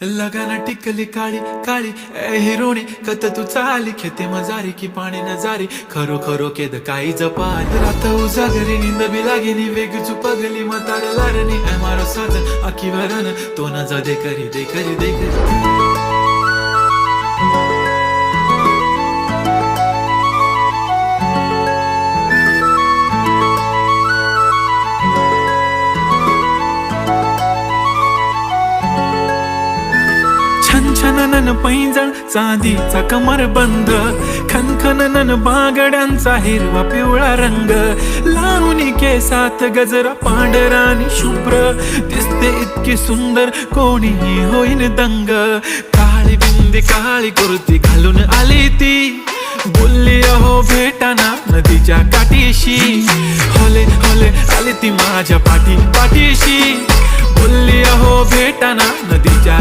लगाना टिकली काळी काळी ए हिरोणी कत तू चाली खेते मजारी की पाणी नजारी खरो खरो केद काही जपाल रात उजागरी निंद बी लागेनी वेग चुपगली म्हातारे लारणी ए मारो साजन आखी वरन तो न जा दे करी दे करी दे करी छनछनन पैंजण चांदीचा कमर बंद खनखनन बागड्यांचा हिरवा पिवळा रंग लावणी केसात गजरा पांढरा आणि शुभ्र दिसते इतकी सुंदर कोणीही होईन दंग काळी बिंदी काळी कुर्ती घालून आली ती बोलली अहो भेटाना नदीच्या काठीशी होले होले आली ती माझ्या पाठीशी बोलली अहो भेटाना नदीच्या